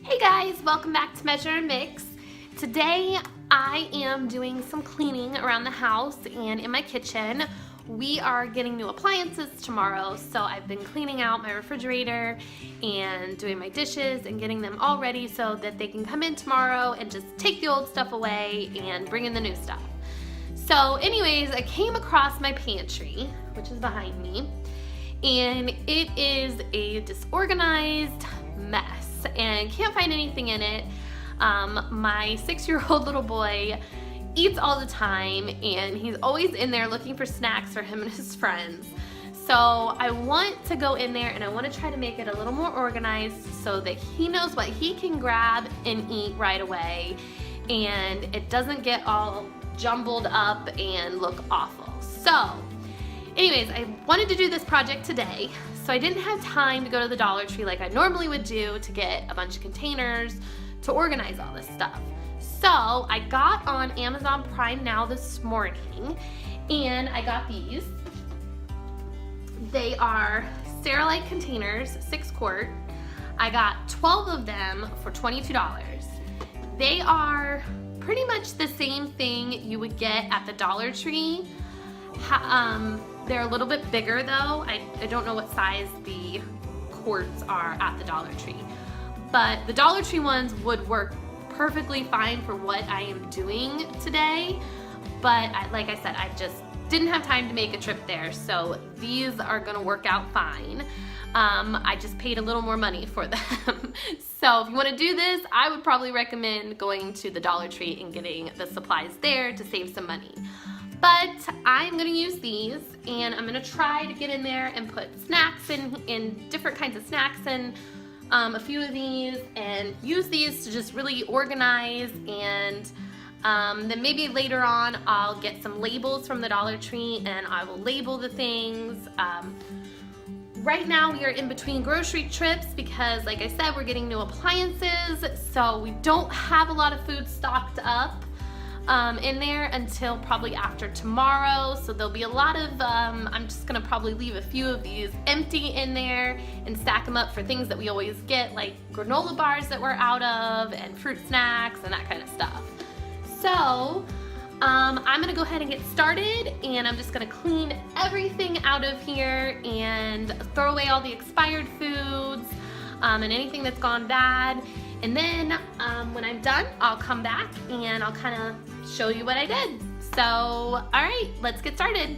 Hey guys, welcome back to Measure and Mix. Today I am doing some cleaning around the house and in my kitchen. We are getting new appliances tomorrow, so I've been cleaning out my refrigerator and doing my dishes and getting them all ready so that they can come in tomorrow and just take the old stuff away and bring in the new stuff. So anyways, I came across my pantry, which is behind me, and it is a disorganized mess and can't find anything in it. My 6-year-old little boy eats all the time and he's always in there looking for snacks for him and his friends. So I want to go in there and I want to try to make it a little more organized so that he knows what he can grab and eat right away and it doesn't get all jumbled up and look awful. So anyways, I wanted to do this project today, so I didn't have time to go to the Dollar Tree like I normally would do to get a bunch of containers to organize all this stuff. So I got on Amazon Prime Now this morning and I got these. They are Sterilite containers, 6 quart. I got 12 of them for $22. They are pretty much the same thing you would get at the Dollar Tree. They're a little bit bigger though. I don't know what size the quarts are at the Dollar Tree, but the Dollar Tree ones would work perfectly fine for what I am doing today. But like I said, I just didn't have time to make a trip there, so these are gonna work out fine. I just paid a little more money for them. So if you wanna do this, I would probably recommend going to the Dollar Tree and getting the supplies there to save some money. But I'm gonna use these and I'm gonna try to get in there and put snacks in different kinds of snacks in a few of these and use these to just really organize, and then maybe later on I'll get some labels from the Dollar Tree and I will label the things. Right now we are in between grocery trips because like I said, we're getting new appliances, so we don't have a lot of food stocked up in there until probably after tomorrow. So there'll be a lot of, I'm just gonna probably leave a few of these empty in there and stack them up for things that we always get, like granola bars that we're out of and fruit snacks and that kind of stuff. So I'm gonna go ahead and get started, and I'm just gonna clean everything out of here and throw away all the expired foods and anything that's gone bad. And then when I'm done, I'll come back and I'll kind of show you what I did. So, all right, let's get started.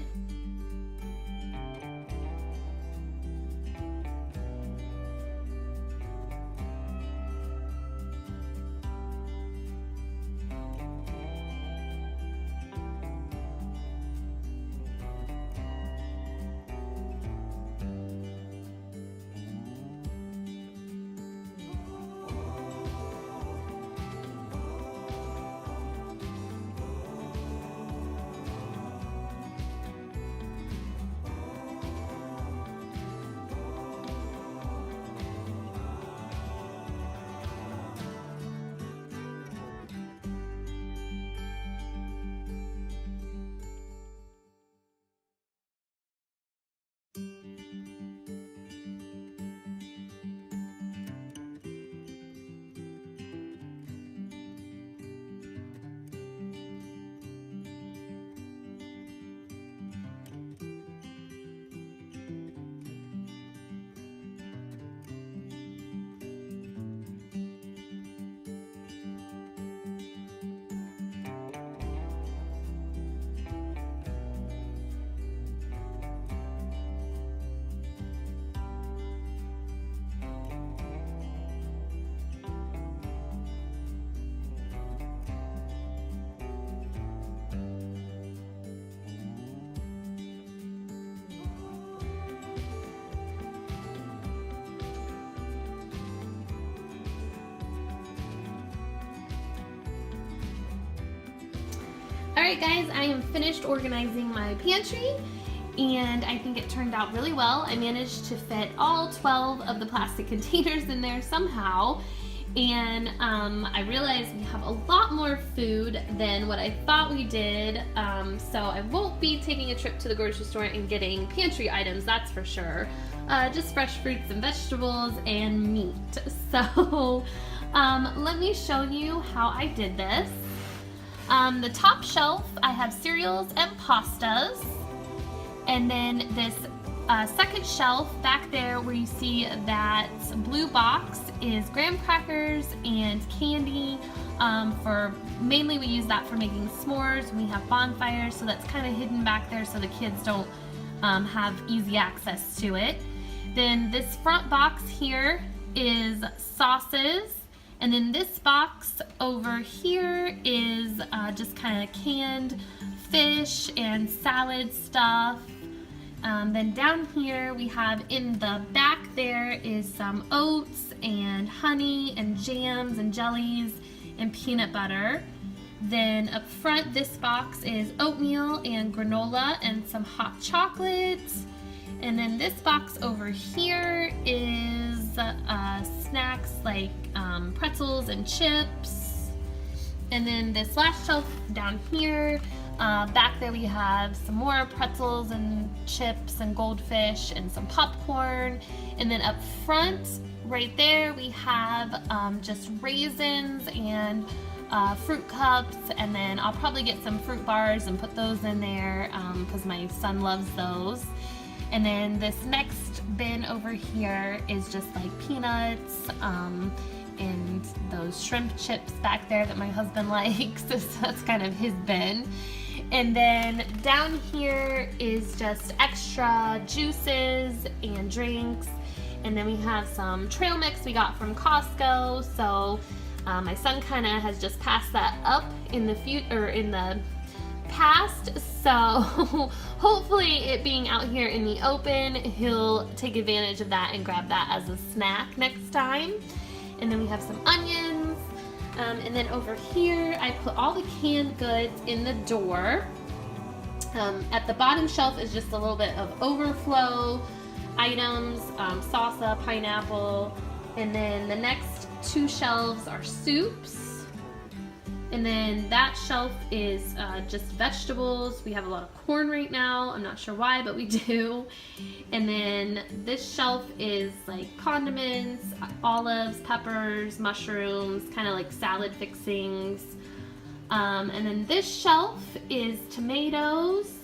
Alright guys, I am finished organizing my pantry and I think it turned out really well. I managed to fit all 12 of the plastic containers in there somehow, and I realized we have a lot more food than what I thought we did, so I won't be taking a trip to the grocery store and getting pantry items, that's for sure. Just fresh fruits and vegetables and meat. So Let me show you how I did this. The top shelf, I have cereals and pastas. And then this second shelf back there where you see that blue box is graham crackers and candy. Mainly we use that for making s'mores when we have bonfires, so that's kind of hidden back there so the kids don't have easy access to it. Then this front box here is sauces, and then this box over here is just kind of canned fish and salad stuff. Then down here we have in the back there is some oats and honey and jams and jellies and peanut butter. Then up front, this box is oatmeal and granola and some hot chocolate. And then this box over here is snacks like pretzels and chips. And then this last shelf down here, back there we have some more pretzels and chips and goldfish and some popcorn. And then up front, right there, we have just raisins and fruit cups, and then I'll probably get some fruit bars and put those in there because my son loves those. And then this next bin over here is just like peanuts and those shrimp chips back there that my husband likes. So that's kind of his bin. And then down here is just extra juices and drinks. And then we have some trail mix we got from Costco. So my son kind of has just passed that up in the past. So hopefully it being out here in the open, he'll take advantage of that and grab that as a snack next time. And then we have some onions. And then over here, I put all the canned goods in the door. At the bottom shelf is just a little bit of overflow items, salsa, pineapple, and then the next two shelves are soups. And then that shelf is just vegetables. We have a lot of corn right now. I'm not sure why, but we do. And then this shelf is like condiments, olives, peppers, mushrooms, kind of like salad fixings. And then this shelf is tomatoes.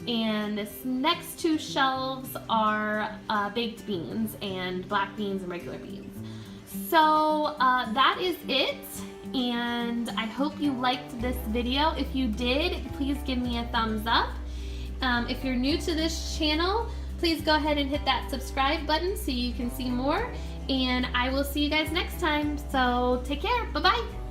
And this next two shelves are baked beans and black beans and regular beans. So that is it. And I hope you liked this video. If you did, please give me a thumbs up. If you're new to this channel, please go ahead and hit that subscribe button so you can see more. And I will see you guys next time. So take care. Bye-bye.